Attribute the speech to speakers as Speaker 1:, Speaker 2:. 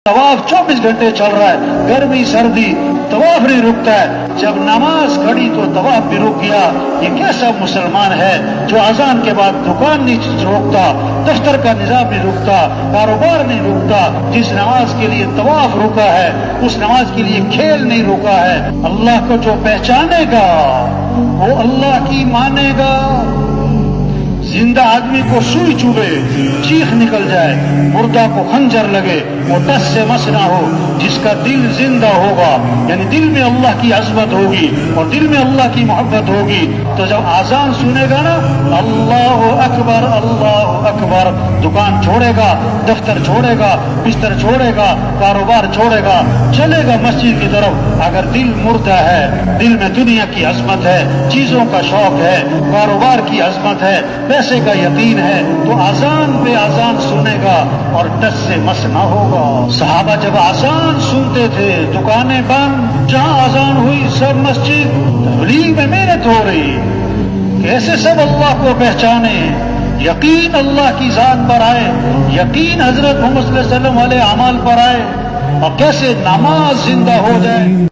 Speaker 1: طواف 24 گھنٹے چل رہا ہے، گرمی سردی طواف نہیں رکتا ہے، جب نماز کھڑی تو طواف بھی رک گیا۔ یہ کیسا مسلمان ہے جو اذان کے بعد دکان نہیں روکتا، دفتر کا نظام نہیں رکتا، کاروبار نہیں رکتا؟ جس نماز کے لیے طواف رکا ہے اس نماز کے لیے کھیل نہیں رکا ہے۔ اللہ کو جو پہچانے گا وہ اللہ کی مانے گا۔ زندہ آدمی کو سوئی چبھے چیخ نکل جائے، مردہ کو خنجر لگے وہ ٹس سے مس نہ ہو۔ جس کا دل زندہ ہوگا یعنی دل میں اللہ کی عظمت ہوگی اور دل میں اللہ کی محبت ہوگی تو جب آذان سنے گا نا اللہ اکبر اللہ اکبر، دکان چھوڑے گا، دفتر چھوڑے گا، بستر چھوڑے گا، کاروبار چھوڑے گا، چلے گا مسجد کی طرف۔ اگر دل مردہ ہے، دل میں دنیا کی عظمت ہے، چیزوں کا شوق ہے، کاروبار کی عظمت ہے، پیسے کا یقین ہے تو آذان پہ آذان سنے گا اور ٹس سے مس نہ ہوگا۔ صحابہ جب آذان سنتے تھے دکانیں بند، جہاں آذان ہوئی سب مسجد، تبلیغ میں محنت ہو رہی، کیسے سب اللہ کو پہچانے، یقین اللہ کی ذات پر آئے، یقین حضرت محمد صلی اللہ علیہ وسلم والے اعمال پر آئے اور کیسے نماز زندہ ہو جائے۔